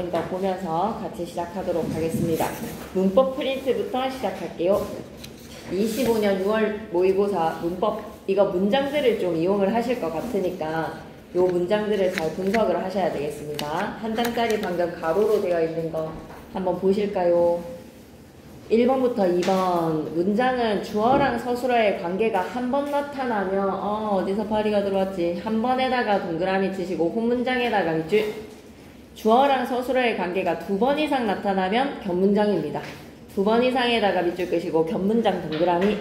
거 보면서 같이 시작하도록 하겠습니다. 문법 프린트부터 시작할게요. 25년 6월 모의고사 문법, 이거 문장들을 좀 이용을 하실 것 같으니까 요 문장들을 잘 분석을 하셔야 되겠습니다. 한 장짜리 방금 가로로 되어 있는 거 한번 보실까요? 1번부터 2번. 문장은 주어랑 서술어의 관계가 한 번 나타나면 어디서 파리가 들어왔지? 한 번에다가 동그라미 치시고 홈문장에다가 밑줄. 주어랑 서술어의 관계가 2번 이상 나타나면 겹문장입니다. 2번 이상에다가 밑줄 끄시고 겹문장 동그라미.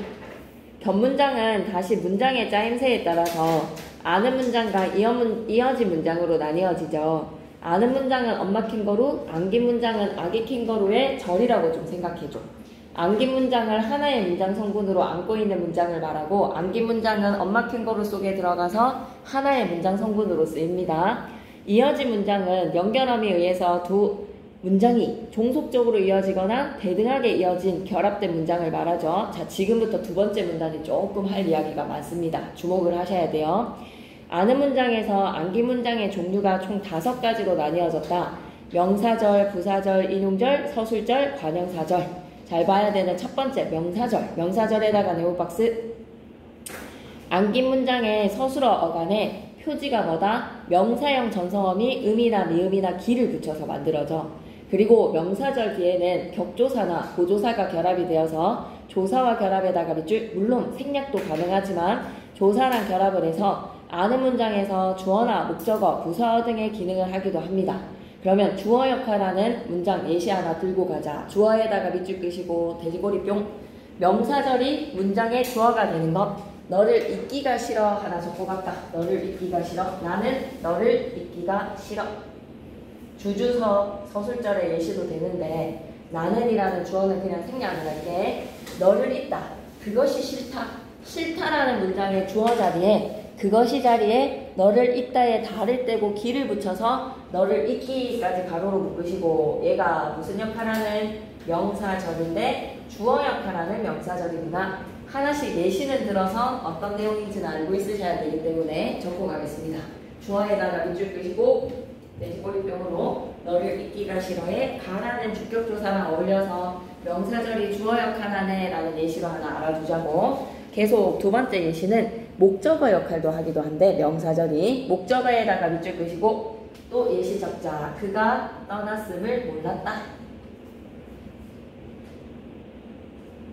겹문장은 다시 문장의 짜임새에 따라서 아는 문장과 이어진 문장으로 나뉘어지죠. 아는 문장은 엄마 캥거루, 안긴 문장은 아기 캥거루의 절이라고 좀 생각해줘. 안긴 문장을 하나의 문장 성분으로 안고 있는 문장을 말하고, 안긴 문장은 엄마 캥거루 속에 들어가서 하나의 문장 성분으로 쓰입니다. 이어진 문장은 연결함에 의해서 두 문장이 종속적으로 이어지거나 대등하게 이어진 결합된 문장을 말하죠. 자, 지금부터 두 번째 문단이 조금 할 이야기가 많습니다. 주목을 하셔야 돼요. 아는 문장에서 안긴 문장의 종류가 총 5가지로 나뉘어졌다. 명사절, 부사절, 인용절, 서술절, 관형사절. 잘 봐야 되는 첫 번째 명사절. 명사절에다가 네오박스. 안긴 문장의 서술어 어간에 표지가 뭐다? 명사형 전성어미 음이나 미음이나 기를 붙여서 만들어져. 그리고 명사절 뒤에는 격조사나 보조사가 결합이 되어서 조사와 결합에다가 밑줄. 물론 생략도 가능하지만 조사랑 결합을 해서 아는 문장에서 주어나 목적어, 부사어 등의 기능을 하기도 합니다. 그러면 주어 역할하는 문장 예시 하나 들고 가자. 주어에다가 밑줄 끄시고 돼지꼬리 뿅. 명사절이 문장의 주어가 되는 것. 너를 잊기가 싫어 하나 적고 갈까? 너를 잊기가 싫어. 나는 너를 잊기가 싫어. 주주서 서술절의 예시도 되는데 나는이라는 주어는 그냥 생략을 할게. 너를 잊다. 그것이 싫다. 싫다라는 문장의 주어 자리에 그것이 자리에 너를 잊다에 달을 떼고 기를 붙여서 너를 잊기까지 가로로 묶으시고, 얘가 무슨 역할하는 명사절인데 주어 역할하는 명사절입니다. 하나씩 예시는 들어서 어떤 내용인지는 알고 있으셔야 되기 때문에 적고 가겠습니다. 주어에다가 밑줄 끄시고 돼지꼬리병으로 너를 잊기가 싫어해 가라는 주격조사랑 어울려서 명사절이 주어 역할하네 라는 예시로 하나 알아두자고. 계속 두 번째 예시는 목적어 역할도 하기도 한데, 명사절이 목적어에다가 밑줄 끄시고 또 예시 적자. 그가 떠났음을 몰랐다.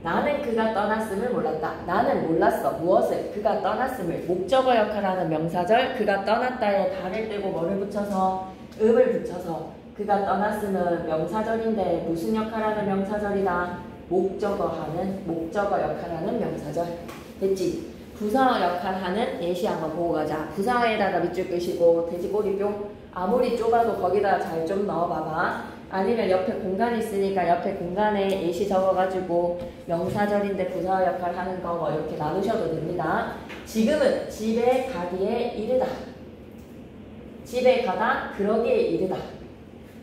나는 그가 떠났음을 몰랐다. 나는 몰랐어. 무엇을? 그가 떠났음을. 목적어 역할하는 명사절 그가 떠났다에 달을 떼고 뭐를 붙여서 음을 붙여서 그가 떠났음은 명사절인데 무슨 역할하는 명사절이다? 목적어 역할하는 명사절. 됐지? 부사어 역할하는 예시 한번 보고 가자. 부사어에다가 밑줄 끄시고 돼지꼬리 뿅. 아무리 좁아도 거기다 잘 좀 넣어봐봐. 아니면 옆에 공간이 있으니까 옆에 공간에 예시 적어가지고 명사절인데 부사어 역할 하는 거 뭐 이렇게 나누셔도 됩니다. 지금은 집에 가기에 이르다. 집에 가다 그러기에 이르다.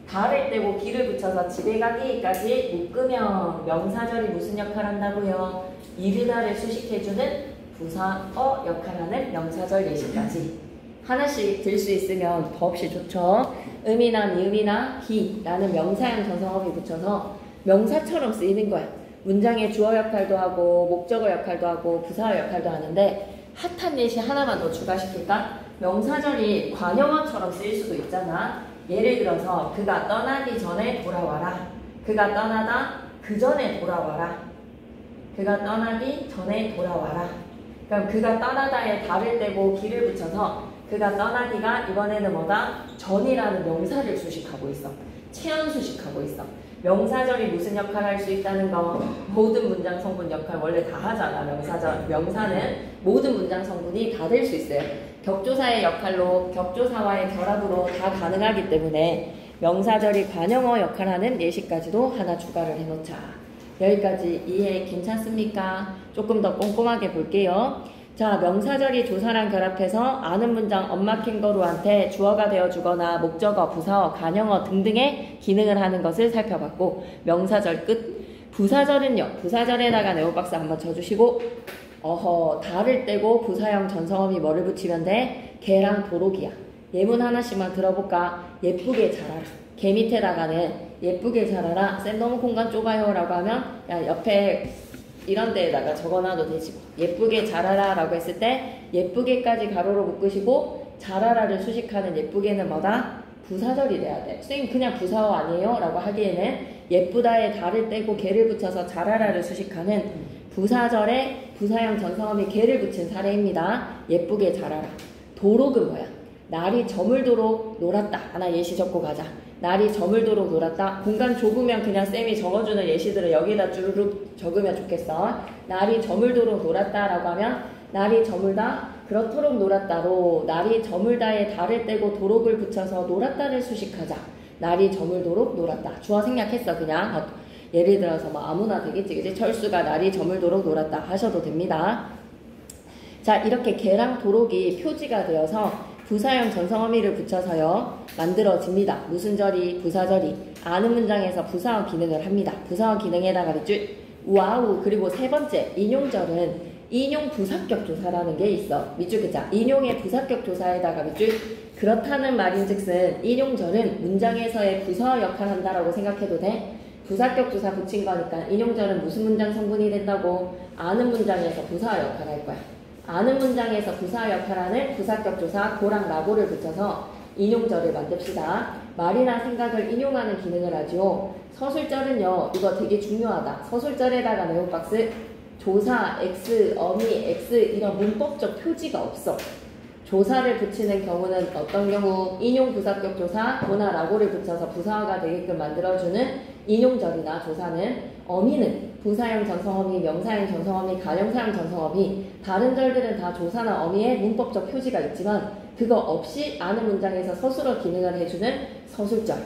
달을 떼고 기를 붙여서 집에 가기까지 묶으면 명사절이 무슨 역할 한다고요? 이르다를 수식해주는 부사어 역할하는 명사절 예시까지 하나씩 들 수 있으면 더없이 좋죠. 음이나 미음이나 기라는 명사형 전성어미 붙여서 명사처럼 쓰이는 거야. 문장의 주어 역할도 하고 목적어 역할도 하고 부사어 역할도 하는데, 핫한 예시 하나만 더 추가시킬까? 명사절이 관형어처럼 쓰일 수도 있잖아. 예를 들어서 그가 떠나기 전에 돌아와라. 그가 떠나다 그 전에 돌아와라. 그가 떠나기 전에 돌아와라. 그럼 그가 떠나다에 달을 떼고 기를 붙여서 그가 떠나기가 이번에는 뭐다? 전이라는 명사를 수식하고 있어. 체언 수식하고 있어. 명사절이 무슨 역할을 할 수 있다는 거? 모든 문장 성분 역할 원래 다 하잖아. 명사는 모든 문장 성분이 다 될 수 있어요. 격조사의 역할로, 격조사와의 결합으로 다 가능하기 때문에 명사절이 관형어 역할하는 예시까지도 하나 추가를 해놓자. 여기까지 이해 괜찮습니까? 조금 더 꼼꼼하게 볼게요. 자, 명사절이 조사랑 결합해서 아는 문장 엄마 캥거루한테 주어가 되어주거나 목적어, 부사어, 관형어 등등의 기능을 하는 것을 살펴봤고, 명사절 끝. 부사절은요. 부사절에다가 네오박스 한번 쳐주시고 달을 떼고 부사형 전성어미 뭐를 붙이면 돼? 개랑 도록이야. 예문 하나씩만 들어볼까? 예쁘게 자라라. 걔 밑에다가는 예쁘게 자라라. 쌤 너무 공간 좁아요 라고 하면 야, 옆에 이런 데에다가 적어놔도 되지. 예쁘게 자라라 라고 했을 때 예쁘게까지 가로로 묶으시고 자라라를 수식하는 예쁘게는 뭐다? 부사절이 돼야 돼. 쌤 그냥 부사어 아니에요? 라고 하기에는 예쁘다에 달을 떼고 개를 붙여서 자라라를 수식하는 부사절에 부사형 전성어미 개를 붙인 사례입니다. 예쁘게 자라라. 도록은 뭐야? 날이 저물도록 놀았다. 하나 예시 적고 가자. 날이 저물도록 놀았다. 공간 좁으면 그냥 쌤이 적어주는 예시들을 여기다 쭈르륵 적으면 좋겠어. 날이 저물도록 놀았다 라고 하면 날이 저물다 그렇도록 놀았다로 날이 저물다에 달을 떼고 도록을 붙여서 놀았다를 수식하자. 날이 저물도록 놀았다. 주어 생략했어 그냥. 예를 들어서 뭐 아무나 되겠지 그치? 철수가 날이 저물도록 놀았다 하셔도 됩니다. 자 이렇게 개랑 도록이 표지가 되어서 부사형 전성어미를 붙여서요 만들어집니다. 무슨 절이? 부사절이. 아는 문장에서 부사어 기능을 합니다. 부사어 기능에다가 밑줄 와우. 그리고 세 번째 인용절은 인용 부사격 조사라는 게 있어. 밑줄 긋자. 인용의 부사격 조사에다가 밑줄 그렇다는 말인즉슨 인용절은 문장에서의 부사어 역할을 한다라고 생각해도 돼. 부사격 조사 붙인 거니까 인용절은 무슨 문장 성분이 된다고? 아는 문장에서 부사어 역할을 할 거야. 아는 문장에서 부사어 역할하는 부사격 조사 고랑 라고를 붙여서 인용절을 만듭시다. 말이나 생각을 인용하는 기능을 하죠. 서술절은요 이거 되게 중요하다. 서술절에다가 네오박스 조사, X, 어미, X 이런 문법적 표지가 없어. 조사를 붙이는 경우는 어떤 경우? 인용 부사격 조사, 고나 라고를 붙여서 부사어가 되게끔 만들어주는 인용절이나 조사는 어미는 부사형 전성어미, 명사형 전성어미, 가명사형 전성어미 다른 절들은 다 조사나 어미의 문법적 표지가 있지만 그거 없이 아는 문장에서 서술어 기능을 해주는 서술절.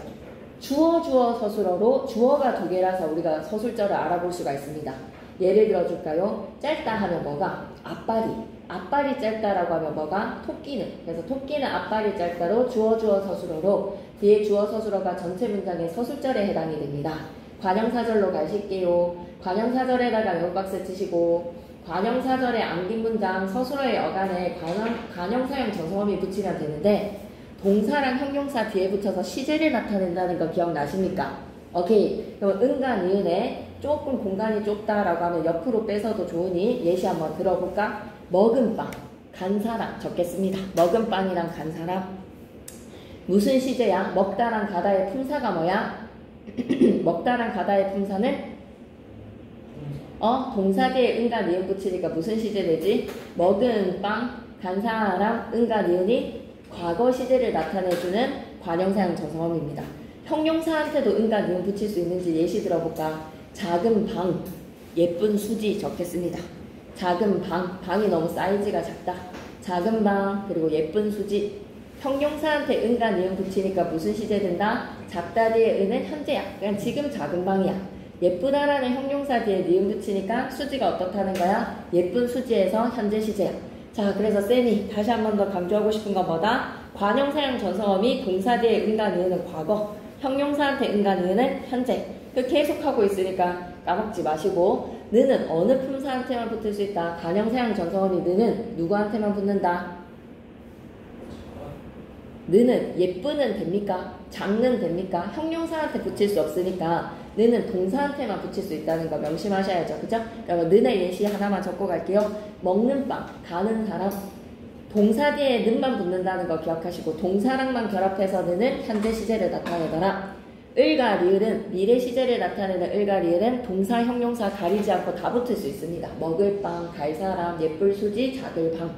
주어 서술어로 주어가 두 개라서 우리가 서술절을 알아볼 수가 있습니다. 예를 들어줄까요? 짧다 하면 뭐가? 앞발이. 앞발이 짧다라고 하면 뭐가? 토끼는. 그래서 토끼는 앞발이 짧다로 주어 서술어로 뒤에 주어 서술어가 전체 문장의 서술절에 해당이 됩니다. 관형사절로 가실게요. 관형사절에다가 네오박스 치시고 관형사절에 암긴 문장 서술어의 어간에 관형사형 전성어미 붙이면 되는데 동사랑 형용사 뒤에 붙여서 시제를 나타낸다는 거 기억나십니까? 오케이. 그럼 은과 니은에 조금 공간이 좁다라고 하면 옆으로 빼서도 좋으니 예시 한번 들어볼까? 먹은 빵, 간 사람 적겠습니다. 먹은 빵이랑 간 사람. 무슨 시제야? 먹다랑 가다의 품사가 뭐야? 먹다랑 가다의 품사는 동사 뒤에 은과 니은 붙이니까 무슨 시제 되지? 먹은 빵, 간 사람, 은과 니은이 과거 시제를 나타내주는 관형사형 전성어미입니다. 형용사한테도 은과 니은 붙일 수 있는지 예시 들어볼까? 작은 방, 예쁜 수지 적겠습니다. 작은 방, 방이 너무 사이즈가 작다. 작은 방, 그리고 예쁜 수지. 형용사한테 은과 니은 붙이니까 무슨 시제 된다? 작다 뒤에 은은 현재야. 그냥 지금 작은 방이야. 예쁘다라는 형용사 뒤에 니은 붙이니까 수지가 어떻다는 거야? 예쁜 수지에서 현재 시제야. 자, 그래서 쌤이 다시 한 번 더 강조하고 싶은 건 뭐다? 관형사형 전성어미 동사 뒤에 은과 니은은 과거, 형용사한테 은과 니은은 현재. 계속하고 있으니까 까먹지 마시고 느는 어느 품사한테만 붙을 수 있다. 관형사형 전성어미 느는 누구한테만 붙는다? 느는 예쁘는 됩니까? 작는 됩니까? 형용사한테 붙일 수 없으니까 느는 동사한테만 붙일 수 있다는 거 명심하셔야죠. 그죠? 그러면 느의 예시 하나만 적고 갈게요. 먹는 빵, 가는 사람. 동사 뒤에 는만 붙는다는 거 기억하시고 동사랑만 결합해서 느는 현재 시제를 나타내더라. 을과 리을은 미래 시제를 나타내는 을과 리을은 동사, 형용사 가리지 않고 다 붙을 수 있습니다. 먹을 빵, 갈 사람, 예쁠 수지, 작을 방.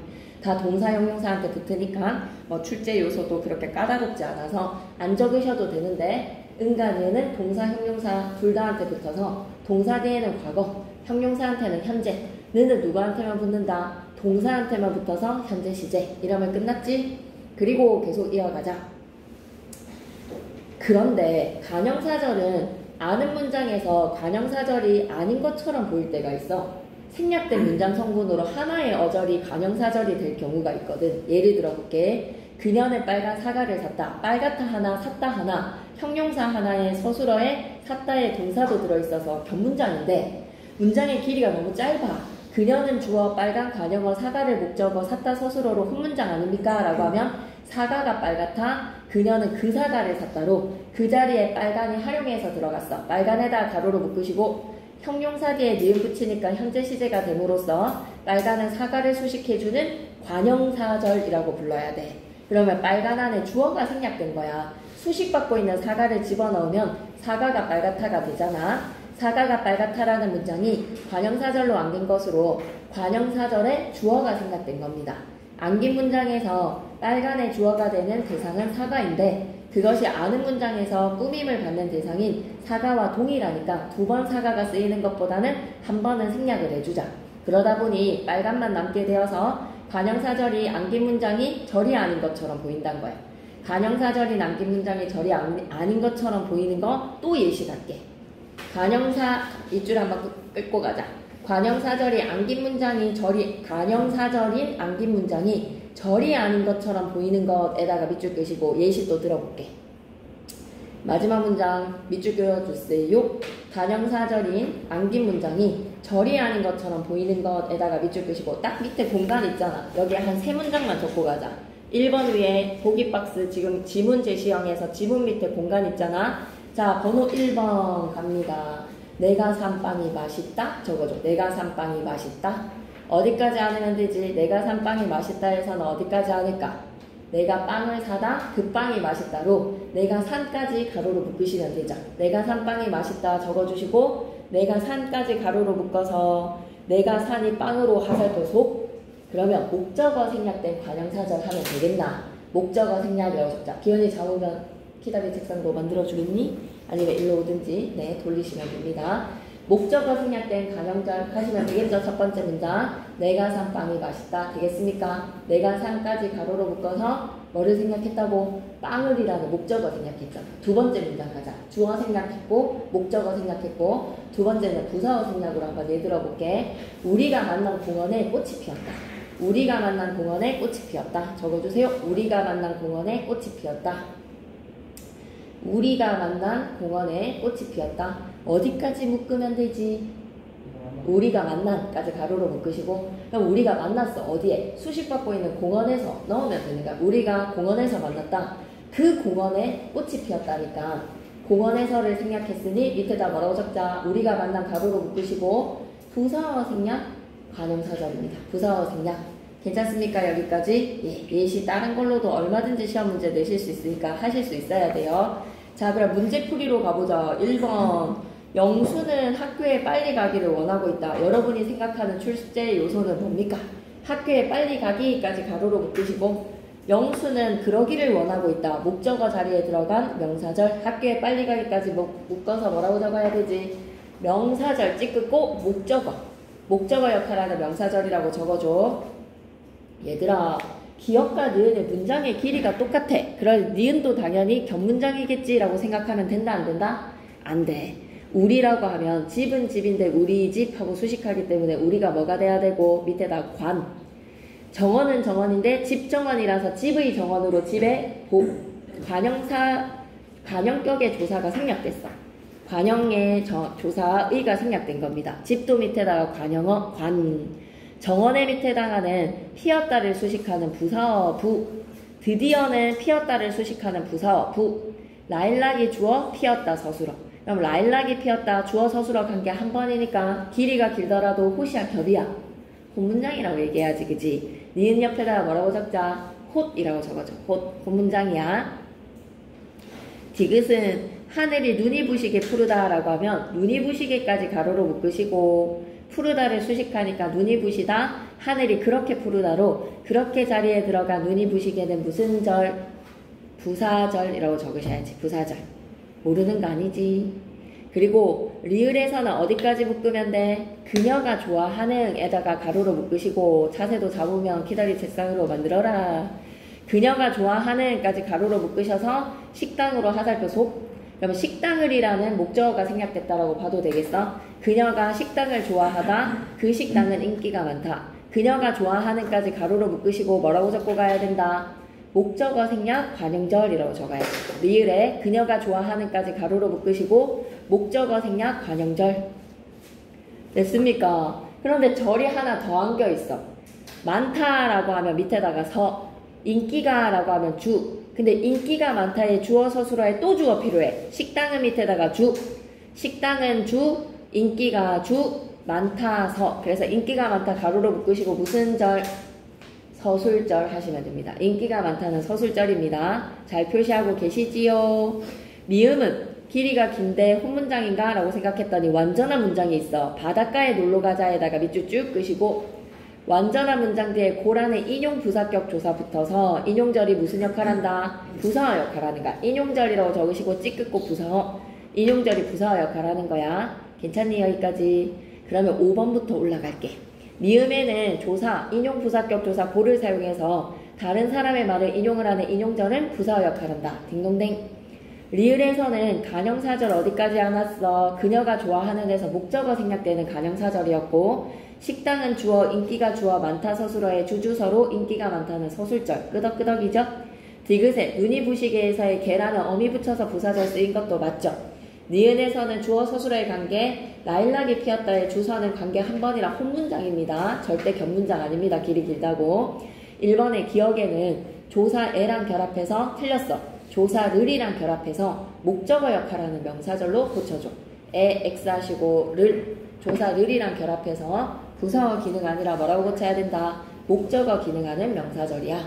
다 동사, 형용사한테 붙으니까 뭐 출제 요소도 그렇게 까다롭지 않아서 안 적으셔도 되는데 은과 리을은 동사, 형용사 둘 다한테 붙어서 동사 뒤에는 과거, 형용사한테는 현재, 느는 누구한테만 붙는다? 동사한테만 붙어서 현재 시제. 이러면 끝났지? 그리고 계속 이어가자. 그런데 관형사절은 아는 문장에서 관형사절이 아닌 것처럼 보일 때가 있어. 생략된 문장 성분으로 하나의 어절이 관형사절이 될 경우가 있거든. 예를 들어볼게. 그녀는 빨간 사과를 샀다. 빨갛다 하나, 샀다 하나. 형용사 하나에 서술어에 샀다의 동사도 들어있어서 견문장인데 문장의 길이가 너무 짧아. 그녀는 주어, 빨간 관형어, 사과를 목적어, 샀다 서술어로 한 문장 아닙니까? 라고 하면 사과가 빨갛다. 그녀는 그 사과를 샀다로 그 자리에 빨간이 활용해서 들어갔어. 빨간에다 가로로 묶으시고 형용사 뒤에 니은 붙이니까 현재 시제가 됨으로써 빨간은 사과를 수식해주는 관형사절이라고 불러야 돼. 그러면 빨간 안에 주어가 생략된 거야. 수식받고 있는 사과를 집어넣으면 사과가 빨갛다가 되잖아. 사과가 빨갛다라는 문장이 관형사절로 안긴 것으로 관형사절에 주어가 생략된 겁니다. 안긴 문장에서 빨간의 주어가 되는 대상은 사과인데 그것이 아는 문장에서 꾸밈을 받는 대상인 사과와 동일하니까 두 번 사과가 쓰이는 것보다는 한 번은 생략을 해주자. 그러다 보니 빨간만 남게 되어서 관형사절이 안긴 문장이 절이 아닌 것처럼 보인다는 거야. 관형사절이 남긴 문장이 절이 아닌 것처럼 보이는 거 또 예시 갈게. 관형사 이줄 한번 끌고 가자. 관형사절이 안긴 문장이 관형사절인 안긴 문장이 절이 아닌 것처럼 보이는 것에다가 밑줄 끄시고 예시 또 들어볼게. 마지막 문장 밑줄 그려주세요. 관형사절인 안긴 문장이 절이 아닌 것처럼 보이는 것에다가 밑줄 끄시고 딱 밑에 공간 있잖아. 여기 한 3문장만 적고 가자. 1번 위에 보기 박스 지금 지문 제시형에서 지문 밑에 공간 있잖아. 자, 번호 1번 갑니다. 내가 산 빵이 맛있다? 적어줘. 내가 산 빵이 맛있다? 어디까지 안으면 되지? 내가 산 빵이 맛있다 해서는 어디까지 안을까? 내가 빵을 사다 그 빵이 맛있다로 내가 산까지 가로로 묶으시면 되죠. 내가 산 빵이 맛있다 적어주시고 내가 산까지 가로로 묶어서 내가 산이 빵으로 화살표 속 그러면 목적어 생략된 관형사절 하면 되겠나? 목적어 생략이라고 적자. 기현이 잡으면 키다리 책상도 만들어주겠니? 아니면 일로 오든지 네 돌리시면 됩니다. 목적어 생략된 관형절 하시면 되겠죠. 첫 번째 문장 내가 산 빵이 맛있다 되겠습니까? 내가 산까지 가로로 묶어서 뭐를 생략했다고? 빵을이라는 목적어 생략했잖아. 두 번째 문장 가자. 주어 생략했고 목적어 생략했고 두 번째는 부사어 생략으로 한번 예 들어볼게. 우리가 만난 공원에 꽃이 피었다. 우리가 만난 공원에 꽃이 피었다. 적어주세요. 우리가 만난 공원에 꽃이 피었다. 우리가 만난 공원에 꽃이 피었다. 어디까지 묶으면 되지? 우리가 만난까지 가로로 묶으시고 그럼 우리가 만났어. 어디에? 수식받고 있는 공원에서 넣으면 되니까 우리가 공원에서 만났다. 그 공원에 꽃이 피었다니까 공원에서를 생략했으니 밑에다 뭐라고 적자? 우리가 만난 가로로 묶으시고 부사어 생략 관형사절입니다. 부사어 생략 괜찮습니까? 여기까지? 예, 예시 다른 걸로도 얼마든지 시험 문제 내실 수 있으니까 하실 수 있어야 돼요. 자, 그럼 문제풀이로 가보자. 1번 영수는 학교에 빨리 가기를 원하고 있다. 여러분이 생각하는 출제 요소는 뭡니까? 학교에 빨리 가기까지 가로로 묶으시고 영수는 그러기를 원하고 있다. 목적어 자리에 들어간 명사절 학교에 빨리 가기까지 묶어서 뭐라고 적어야 되지? 명사절 찌끄고 목적어 역할하는 명사절이라고 적어줘. 얘들아 기역과 니은의 문장의 길이가 똑같아. 그럼 니은도 당연히 겹문장이겠지라고 생각하면 된다 안 된다? 안 돼. 우리라고 하면 집은 집인데 우리 집 하고 수식하기 때문에 우리가 뭐가 돼야 되고 밑에다 관 정원은 정원인데 집 정원이라서 집의 정원으로 집에 관형격의 조사가 생략됐어. 관형의 조사의가 생략된 겁니다. 집도 밑에다가 관형어 관 정원의 밑에다가는 피었다를 수식하는 부사어 부 드디어는 피었다를 수식하는 부사어 부 라일락이 주어 피었다 서술어 그럼 라일락이 피었다 주어 서술어 관계 한 번이니까 길이가 길더라도 호시야 겹이야 혼문장이라고 얘기해야지 그지? 니은 옆에다가 뭐라고 적자? 홑이라고 적어줘. 혼문장이야. 디귿은 하늘이 눈이 부시게 푸르다 라고 하면 눈이 부시게까지 가로로 묶으시고 푸르다를 수식하니까 눈이 부시다 하늘이 그렇게 푸르다로 그렇게 자리에 들어가 눈이 부시게는 무슨 절? 부사절이라고 적으셔야지. 부사절 모르는 거 아니지. 그리고 리을에서는 어디까지 묶으면 돼? 그녀가 좋아하는 에다가 가로로 묶으시고 차세도 잡으면 키다리 책상으로 만들어라. 그녀가 좋아하는 까지 가로로 묶으셔서 식당으로 하살표 속 그러면 식당을이라는 목적어가 생략됐다라고 봐도 되겠어? 그녀가 식당을 좋아하다. 그 식당은 인기가 많다. 그녀가 좋아하는까지 가로로 묶으시고 뭐라고 적고 가야 된다? 목적어 생략 관형절이라고 적어야지. 리을에 그녀가 좋아하는까지 가로로 묶으시고 목적어 생략 관형절. 됐습니까? 그런데 절이 하나 더 안겨 있어. 많다라고 하면 밑에다가 서 인기가라고 하면 주. 근데 인기가 많다에 주어 서술어에 또 주어 필요해. 식당은 밑에다가 주. 식당은 주, 인기가 주, 많다 서. 그래서 인기가 많다 가로로 묶으시고 무슨 절? 서술절 하시면 됩니다. 인기가 많다는 서술절입니다. 잘 표시하고 계시지요? 미음은 길이가 긴데 혼문장인가? 라고 생각했더니 완전한 문장이 있어. 바닷가에 놀러가자에다가 밑줄 쭉 끄시고 완전한 문장 뒤에 고라는 인용 부사격 조사 붙어서 인용절이 무슨 역할 한다? 부사어 역할 하는 거야. 인용절이라고 적으시고 찌끄고 부사어. 인용절이 부사어 역할 하는 거야. 괜찮니? 여기까지? 그러면 5번부터 올라갈게. 미음에는 조사, 인용 부사격 조사 고를 사용해서 다른 사람의 말을 인용을 하는 인용절은 부사어 역할 한다. 딩동댕. 리을에서는 간형사절 어디까지 안 왔어? 그녀가 좋아하는 데서 목적어 생략되는 간형사절이었고 식당은 주어, 인기가 주어, 많다 서술어의 주주서로 인기가 많다는 서술절. 끄덕끄덕이죠? 디귿에 눈이 부시게에서의 개라는 어미 붙여서 부사절 쓰인 것도 맞죠? 니은에서는 주어 서술어의 관계, 라일락이 피었다의 주서는 관계 한 번이라 혼문장입니다. 절대 겹문장 아닙니다. 길이 길다고. 1번의 기억에는 조사애랑 결합해서 틀렸어. 조사를이랑 결합해서 목적어 역할하는 명사절로 고쳐줘. 에, X 하시고 를, 조사를이랑 결합해서 부사어 기능 아니라 뭐라고 고쳐야 된다? 목적어 기능하는 명사절이야.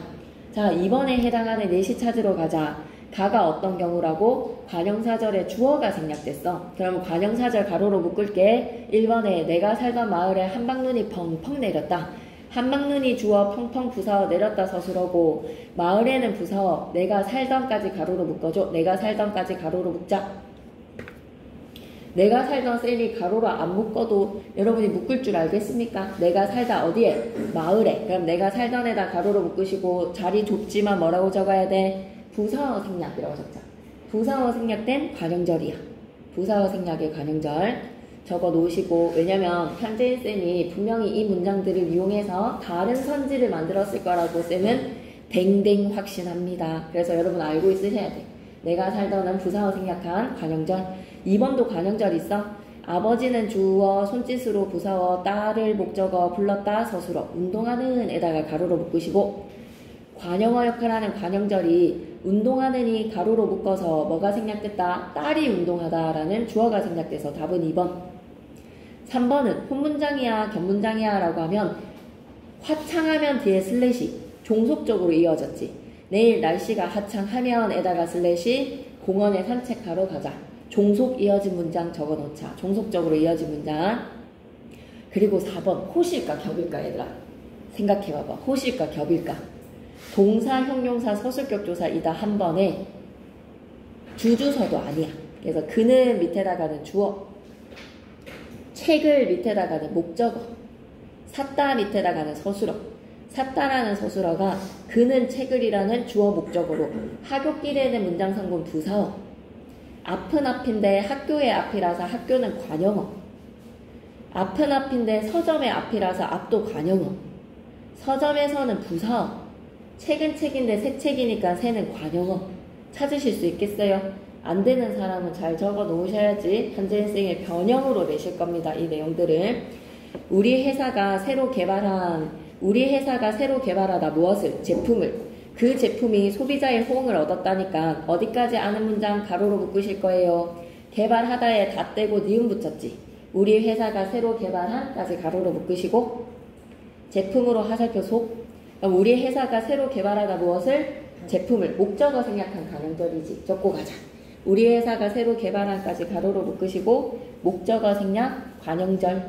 자, 2번에 해당하는 내시 찾으러 가자. 가가 어떤 경우라고? 관형사절에 주어가 생략됐어. 그럼 관형사절 가로로 묶을게. 1번에 내가 살던 마을에 한방눈이 펑펑 내렸다. 한방눈이 주어 펑펑 부사어 내렸다 서술어고 마을에는 부사어 내가 살던까지 가로로 묶어줘. 내가 살던까지 가로로 묶자. 내가 살던 쌤이 가로로 안 묶어도 여러분이 묶을 줄 알겠습니까? 내가 살다 어디에? 마을에. 그럼 내가 살던에다 가로로 묶으시고 자리 좁지만 뭐라고 적어야 돼? 부사어 생략이라고 적자. 부사어 생략된 관형절이야. 부사어 생략의 관형절 적어 놓으시고, 왜냐면 현재인 쌤이 분명히 이 문장들을 이용해서 다른 선지를 만들었을 거라고 쌤은 댕댕 확신합니다. 그래서 여러분 알고 있으셔야 돼. 내가 살던은 부사어 생략한 관형절. 2번도 관형절 있어. 아버지는 주어 손짓으로 부사어, 딸을 목적어 불렀다 서술어, 운동하는 에다가 가로로 묶으시고, 관형어 역할하는 관형절이 운동하는이 가로로 묶어서 뭐가 생략됐다? 딸이 운동하다라는 주어가 생략돼서 답은 2번. 3번은 혼문장이야 겹문장이야 라고 하면 화창하면 뒤에 슬래시 종속적으로 이어졌지. 내일 날씨가 화창하면 에다가 슬래시 공원에 산책하러 가자. 종속 이어진 문장 적어놓자. 종속적으로 이어진 문장. 그리고 4번 호실까 겹일까 얘들아. 생각해봐봐. 호실까 겹일까. 동사, 형용사, 서술격 조사이다 한 번에 주주서도 아니야. 그래서 그는 밑에다가는 주어, 책을 밑에다가는 목적어, 샀다 밑에다가는 서술어. 샀다라는 서술어가 그는 책을이라는 주어 목적어로 하굣길에는 문장성분 부사어. 앞은 앞인데 학교의 앞이라서 학교는 관형어. 앞은 앞인데 서점의 앞이라서 앞도 관형어. 서점에서는 부사어. 책은 책인데 새 책이니까 새는 관형어. 찾으실 수 있겠어요? 안 되는 사람은 잘 적어 놓으셔야지 현재인생의 변형으로 내실 겁니다. 이 내용들을. 우리 회사가 새로 개발하다 무엇을? 제품을. 그 제품이 소비자의 호응을 얻었다니까 어디까지 아는 문장 가로로 묶으실 거예요? 개발하다에 다 떼고 니은 붙였지. 우리 회사가 새로 개발한까지 가로로 묶으시고 제품으로 하살표 속. 우리 회사가 새로 개발하다 무엇을? 제품을. 목적어 생략한 관형절이지. 적고 가자. 우리 회사가 새로 개발한까지 가로로 묶으시고 목적어 생략 관형절.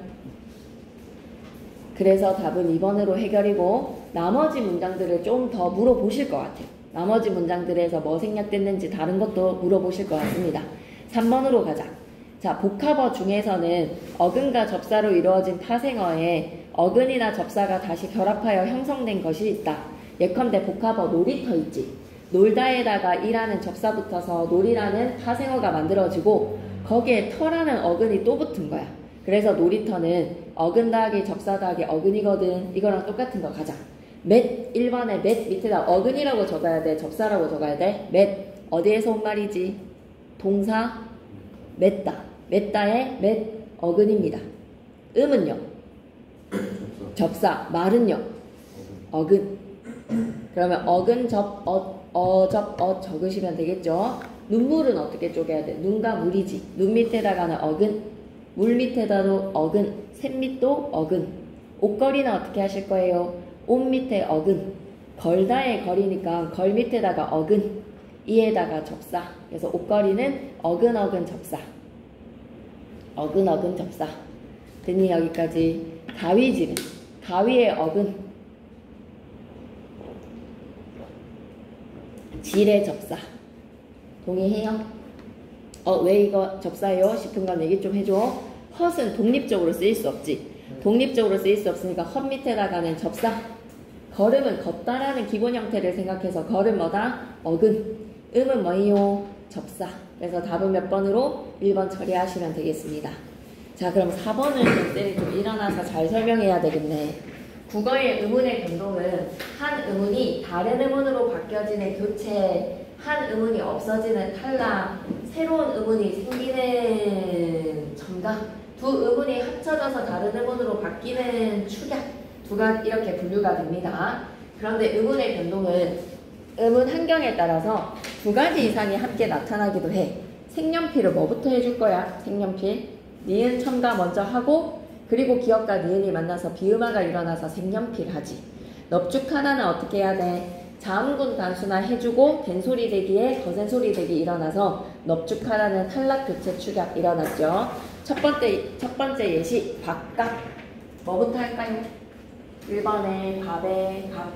그래서 답은 2번으로 해결이고 나머지 문장들을 좀 더 물어보실 것 같아요. 나머지 문장들에서 뭐 생략됐는지 다른 것도 물어보실 것 같습니다. 3번으로 가자. 자, 복합어 중에서는 어근과 접사로 이루어진 파생어에 어근이나 접사가 다시 결합하여 형성된 것이 있다. 예컨대 복합어 놀이터 있지. 놀다에다가 이라는 접사 붙어서 놀이라는 파생어가 만들어지고 거기에 터라는 어근이 또 붙은 거야. 그래서 놀이터는 어근 더하기 접사 더하기 어근이거든. 이거랑 똑같은 거 가자. 맷 1번에 맷 밑에다 어근이라고 적어야 돼? 접사라고 적어야 돼? 맷 어디에서 온 말이지? 동사 맸다. 맸다의 맷 어근입니다. 음은요? 접사. 말은요? 어근. 그러면 어근 접, 어접, 적으시면 되겠죠. 눈물은 어떻게 쪼개야 돼? 눈과 물이지. 눈 밑에다가는 어근, 물 밑에다도 어근, 샘 밑도 어근. 옷걸이는 어떻게 하실 거예요? 옷 밑에 어근. 걸다의 걸이니까 걸 밑에다가 어근, 이에다가 접사. 그래서 옷걸이는 어근 접사. 어근 접사. 됐니? 여기까지. 가위질은 가위의 어근, 질의 접사. 동의해요? 왜 이거 접사해요? 싶은 건 얘기 좀 해줘. 헛은 독립적으로 쓰일 수 없지. 독립적으로 쓰일 수 없으니까 헛 밑에다가는 접사. 걸음은 걷다라는 기본 형태를 생각해서 걸음 뭐다? 어근. 음은 뭐예요? 접사. 그래서 답은 몇 번으로? 1번 처리하시면 되겠습니다. 자, 그럼 4번을 쌤이 좀 일어나서 잘 설명해야 되겠네. 국어의 의문의 변동은 한 의문이 다른 의문으로 바뀌어지는 교체, 한 의문이 없어지는 탈락, 새로운 의문이 생기는 첨가, 두 의문이 합쳐져서 다른 의문으로 바뀌는 축약, 두가 이렇게 분류가 됩니다. 그런데 의문의 변동은 의문 환경에 따라서 두 가지 이상이 함께 나타나기도 해. 색연필을 뭐부터 해줄 거야? 색연필. 니은 첨가 먼저 하고 그리고 기역과 니은이 만나서 비음화가 일어나서 색연필 하지. 넙죽 하나는 어떻게 해야 돼? 자음군 단수나 해주고 된소리 대기에 거센소리 대기 일어나서 넙죽 하나는 탈락 교체 축약 일어났죠. 첫 번째 예시 밥값. 뭐부터 할까요? 1번에 밥에 밥.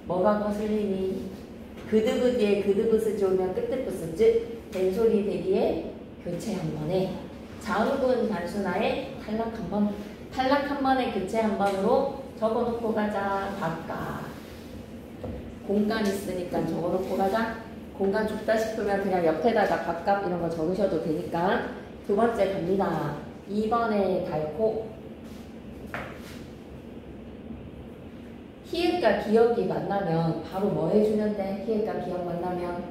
뭐가 거슬리니? 그드브 뒤에 그드브스 좋으면 끝드브스 된소리 대기에 교체 한 번에 자음군 단수나에 탈락 한 번, 탈락 한 번에 교체 한 번으로 적어놓고 가자. 바까. 공간 있으니까 적어놓고 가자. 공간 좁다 싶으면 그냥 옆에다가 밥값 이런 거 적으셔도 되니까. 두 번째 갑니다. 2번에 달코. 히읗과 기역이 만나면 바로 뭐 해주면 돼? 히읗과 기역 만나면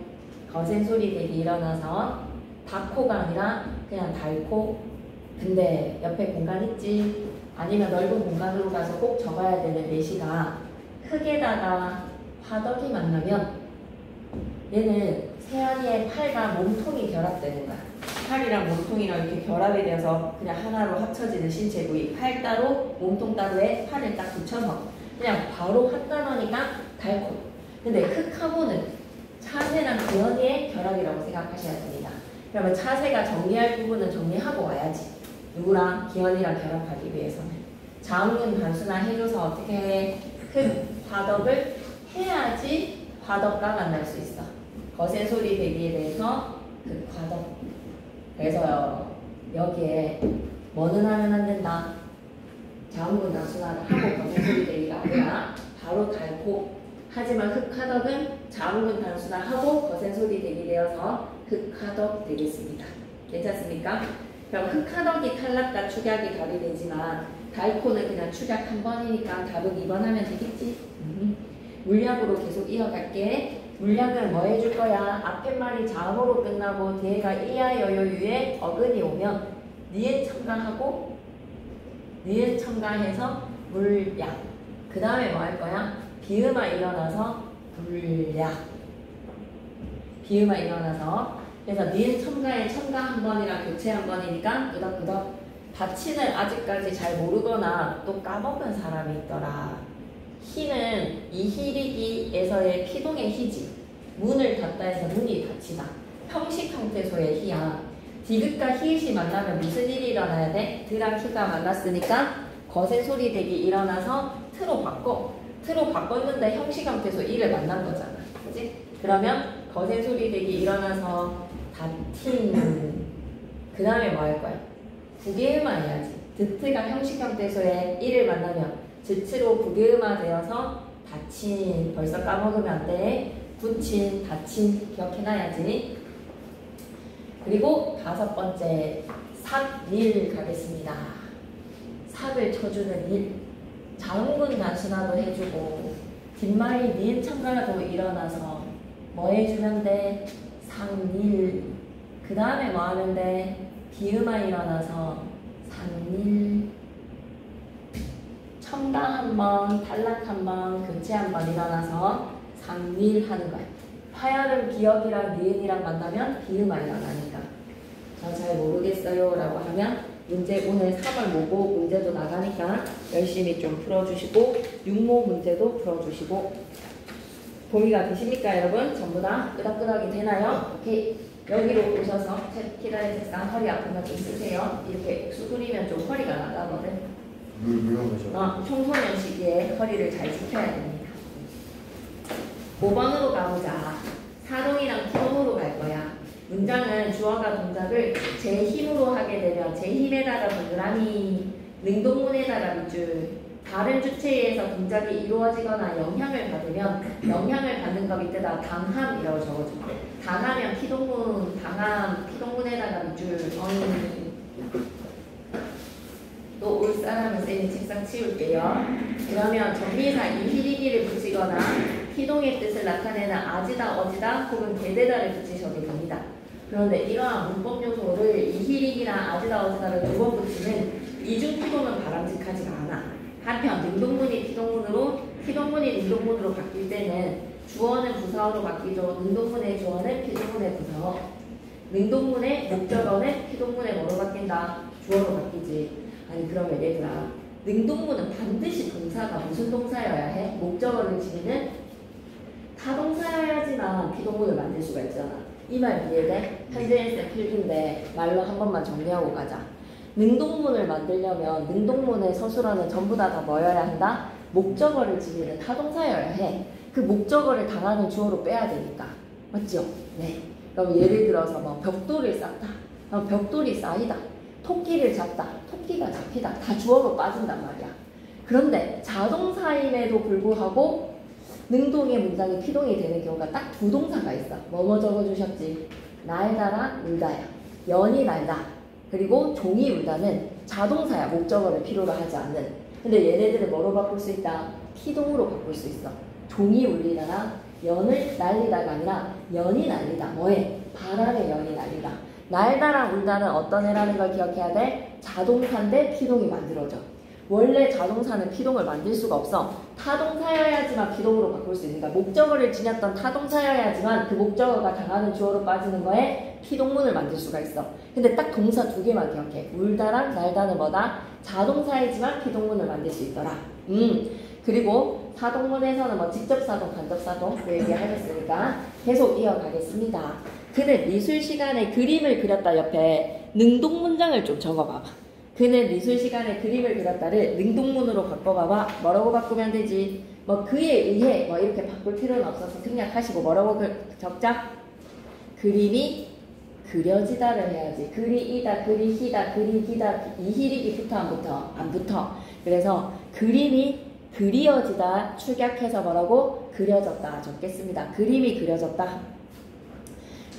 거센 소리 대기 일어나서 닫코가 아니라 그냥 달코. 근데 옆에 공간 있지? 아니면 넓은 공간으로 가서 꼭 적어야 되는 예시가 흙에다가 화덕이 만나면 얘는 세안이의 팔과 몸통이 결합되는 거야. 팔이랑 몸통이랑 이렇게 결합이 되어서 그냥 하나로 합쳐지는 신체 부위. 팔 따로 몸통 따로에 팔을 딱 붙여서 그냥 바로 한 단어니까 달코. 근데 흙하고는 차세랑 기현이의 결합이라고 생각하셔야 됩니다. 그러면 차세가 정리할 부분은 정리하고 와야지. 누구랑? 기현이랑 결합하기 위해서는. 자음군 단수나 해줘서 어떻게 해? 흙, 화덕을 해야지 화덕과 만날 수 있어. 거센 소리 대기에 대해서 흙, 화덕. 그래서 여기에 뭐는 하면 안 된다. 자음군 단수나를 하고 거센 소리 대기가 아니라 바로 달고. 하지만 흑화덕은 자음군 단수나 하고 거센 소리 대기 되어서 흑화덕 되겠습니다. 괜찮습니까? 그럼 흑화덕이 탈락과 축약이 답이 되지만 달코는 그냥 축약 한 번이니까 답은 2번 하면 되겠지? 물약으로 계속 이어갈게. 물약을 뭐 해줄 거야? 앞에 말이 자음으로 끝나고 뒤에가 이하 여여유에 어근이 오면 니은 첨가하고 니은 첨가해서 물약. 그 다음에 뭐 할 거야? 비음화 일어나서 불약. 비음화 일어나서. 그래서 니은 첨가에 첨가 한 번이랑 교체 한 번이니까 끄덕끄덕. 받치는 아직까지 잘 모르거나 또 까먹은 사람이 있더라. 희는 이희리기에서의 피동의 희지. 문을 닫다 해서 문이 닫히다. 형식 형태소의 희야. 디귿과 히읗이 만나면 무슨 일이 일어나야 돼? 드랑 히가 만났으니까 거센 소리 대기 일어나서 트로 바꿔. 트로 바꿨는데 형식 형태소 이를 만난 거잖아. 그치? 그러면 거센 소리 대기 일어나서 닫힌. 그 다음에 뭐 할 거야? 부계음화 해야지. 드트가 형식 형태소에 이를 만나면 드트로 부계음화 되어서 닫힌. 벌써 까먹으면 안 돼. 굳힌, 닫힌 기억해놔야지. 그리고 5번째 삽일 가겠습니다. 삽을 쳐주는 일. 자음군 단순화도 해주고 뒷말이 니은 첨가도 일어나서 뭐 해주면 돼? 상일. 그 다음에 뭐 하면 돼? 비음화 일어나서 상일. 첨가 한 번, 탈락 한 번, 교체 한 번 일어나서 상밀하는 거야. 화열은 기억이랑 니은이랑 만나면 비음아 일어나니까. 저 잘 모르겠어요 라고 하면 문제 오늘 3월 모고 문제도 나가니까 열심히 좀 풀어주시고 6모 문제도 풀어주시고 동의가 되십니까 여러분? 전부 다 끄덕끄덕이 되나요? 오케이. 여기로 오셔서 키라의 책상 허리 아픈 거 좀 쓰세요. 이렇게 수그리면 좀 허리가 나가거든. 청소년 시기에 허리를 잘 지켜야 됩니다. 5번으로 가보자. 사동이랑 피동으로 갈 거야. 문장은 주어가 동작을 제 힘으로 하게 되면 제 힘에다가 동그라미, 능동문에다가 밑줄, 다른 주체에 의해서 동작이 이루어지거나 영향을 받으면 영향을 받는 거 밑에다 당함이라고 적어줄게. 당하면 피동문, 당함, 피동문에다가 밑줄, 또 올 사람은 쌤이 책상 치울게요. 그러면 정비사 이히리기를 붙이거나 피동의 뜻을 나타내는 아지다, 어지다 혹은 게대다를 붙이셔도 됩니다. 그런데 이러한 문법 요소를 이히리기나 아지다, 어지다를 두 번 붙이는 이중 피동은 바람직하지가 않아. 한편 능동문이 피동문으로, 피동문이 능동문으로 바뀔 때는 주어는 부사어로 바뀌죠. 능동문의 주어는 피동문의 부사어. 능동문의 목적어는 피동문의 뭐로 바뀐다? 주어로 바뀌지. 아니 그러면 얘들아, 능동문은 반드시 동사가 무슨 동사여야 해? 목적어를 지니는 타동사여야지만 피동문을 만들 수가 있잖아. 이 말 이해돼? 현재일생 필기인데 말로 한 번만 정리하고 가자. 능동문을 만들려면 능동문의 서술어는 전부 다 뭐여야 한다? 목적어를 지니는 타동사여야 해. 그 목적어를 당하는 주어로 빼야 되니까. 맞죠? 네. 그럼 예를 들어서 뭐 벽돌을 쌓다. 벽돌이 쌓이다. 토끼를 잡다. 토끼가 잡히다. 다 주어로 빠진단 말이야. 그런데 자동사임에도 불구하고 능동의 문장이 피동이 되는 경우가 딱 두 동사가 있어. 뭐뭐 적어주셨지? 날다라, 울다야. 연이 날다. 그리고 종이 울다는 자동사야. 목적어를 필요로 하지 않는. 근데 얘네들은 뭐로 바꿀 수 있다? 피동으로 바꿀 수 있어. 종이 울리다나 연을 날리다가 아니라 연이 날리다. 뭐해? 바람에 연이 날리다. 날다랑 울다는 어떤 애라는 걸 기억해야 돼? 자동사인데 피동이 만들어져. 원래 자동사는 피동을 만들 수가 없어. 타동사여야지만 피동으로 바꿀 수 있는 거야. 목적어를 지녔던 타동사여야지만 그 목적어가 당하는 주어로 빠지는 거에 피동문을 만들 수가 있어. 근데 딱 동사 두 개만 기억해. 울다랑 날다는 뭐다? 자동사이지만 피동문을 만들 수 있더라. 그리고 사동문에서는 뭐 직접사동, 간접사동 그 얘기 하겠으니까 계속 이어가겠습니다. 그는 미술 시간에 그림을 그렸다 옆에 능동문장을 좀 적어봐봐. 그는 미술 시간에 그림을 그렸다를 능동문으로 바꿔봐봐. 뭐라고 바꾸면 되지? 뭐 그에 의해 뭐 이렇게 바꿀 필요는 없어서 생략하시고 뭐라고 적자? 그림이 그려지다를 해야지. 그리이다, 그리히다, 그리기다, 이히리기 붙어 안 붙어? 안 붙어. 그래서 그림이 그리어지다 축약해서 뭐라고? 그려졌다 적겠습니다. 그림이 그려졌다.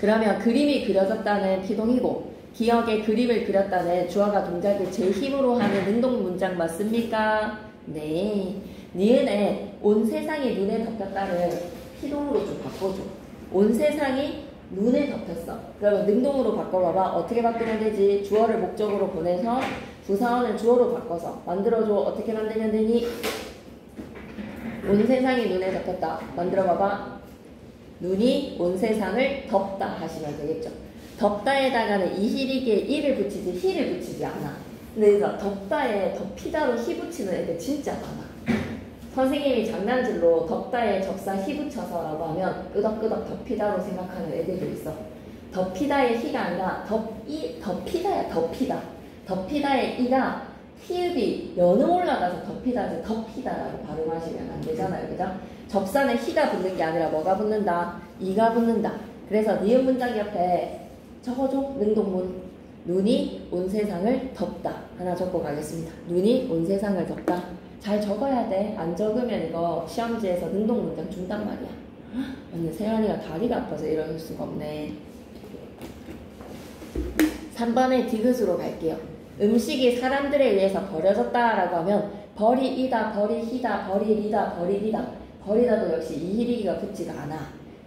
그러면 그림이 그려졌다는 피동이고 기억에 그림을 그렸다는 주어가 동작을 제 힘으로 하는 능동 문장 맞습니까? 네. 니은에 온 세상이 눈에 덮였다를 피동으로 좀 바꿔줘. 온 세상이 눈에 덮였어. 그러면 능동으로 바꿔봐봐. 어떻게 바꾸면 되지? 주어를 목적으로 보내서 부사어는 주어로 바꿔서 만들어줘. 어떻게 만들면 되니? 온 세상이 눈에 덮였다. 만들어봐봐. 눈이 온 세상을 덮다 하시면 되겠죠. 덮다에다가는 이히리기에 이를 붙이지 히를 붙이지 않아. 근데 그래서 덮다에 덮히다로 히 붙이는 애들 진짜 많아. 선생님이 장난질로 덮다에 접사 히 붙여서 라고 하면 끄덕끄덕 덮히다로 생각하는 애들도 있어. 덮히다의 히가 아니라 덮히다야. 덮히다. 덮히다의 이가 히읗이 연음 올라가서 덮히다지 덮히다라고 발음하시면 안 되잖아요. 그죠? 접사는 히가 붙는 게 아니라 뭐가 붙는다? 이가 붙는다. 그래서 니은 문장 옆에 적어줘. 능동문. 눈이 온 세상을 덮다. 하나 적고 가겠습니다. 눈이 온 세상을 덮다. 잘 적어야 돼. 안 적으면 이거 시험지에서 능동 문장 준단 말이야. 근데 세연이가 다리가 아파서 이럴 수가 없네. 3번의 디귿으로 갈게요. 음식이 사람들에 의해서 버려졌다 라고 하면 버리이다, 버리히다, 버리리다, 버리리다. 버리다도 역시 이히리기가 붙지가 않아.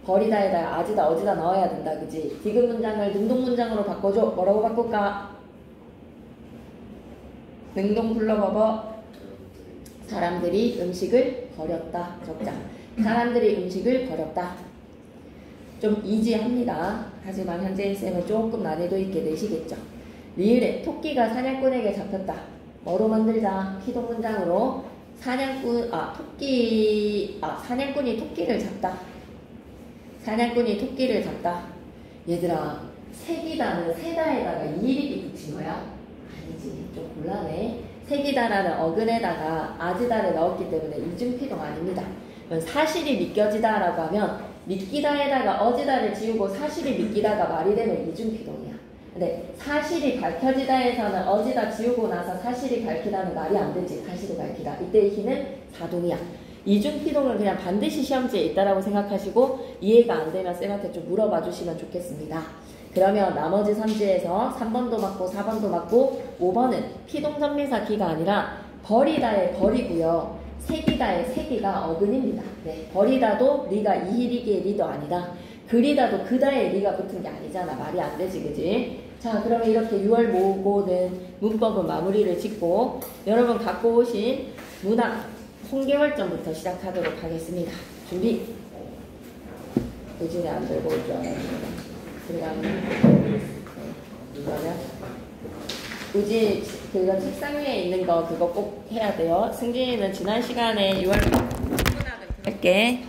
버리다에다 아지다, 어지다 넣어야 된다. 그지? 디귿 문장을 능동 문장으로 바꿔줘. 뭐라고 바꿀까? 능동 불러봐봐. 사람들이 음식을 버렸다. 적자. 사람들이 음식을 버렸다. 좀 이지합니다. 하지만 현재인쌤은 조금 난이도 있게 내시겠죠. 리을에 토끼가 사냥꾼에게 잡혔다. 뭐로 만들자? 피동문장으로 사냥꾼이 토끼를 잡다. 사냥꾼이 토끼를 잡다. 얘들아, 색이다는 세다에다가 이일이 붙인 거야? 아니지. 좀 곤란해. 색이다라는 어근에다가 아지다를 넣었기 때문에 이중피동 아닙니다. 사실이 믿겨지다라고 하면 믿기다에다가 어지다를 지우고 사실이 믿기다가 말이 되면 이중피동이야. 근데 사실이 밝혀지다에서는 어지다 지우고 나서 사실이 밝히다는 말이 안 되지. 사실이 밝히다. 이때의 희는 사동이야. 이중피동은 그냥 반드시 시험지에 있다라고 생각하시고 이해가 안 되면 쌤한테 좀 물어봐 주시면 좋겠습니다. 그러면 나머지 3지에서 3번도 맞고 4번도 맞고 5번은 피동전미사 기가 아니라 버리다의 버리고요. 색이다의 색이가 어근입니다. 네, 버리다도 리가 이히리기의 리도 아니다. 그리다도 그다의 리가 붙은 게 아니잖아. 말이 안 되지, 그지? 자, 그러면 이렇게 6월 모고는 문법은 마무리를 짓고 여러분 갖고 오신 문학 홍계월전부터 시작하도록 하겠습니다. 준비! 의진이 안 들고 올 줄 알았습니다. 들어가면 이거는 우지 그거 책상 위에 있는 거 그거 꼭 해야 돼요. 승진이는 지난 시간에 6월 문학을 할게.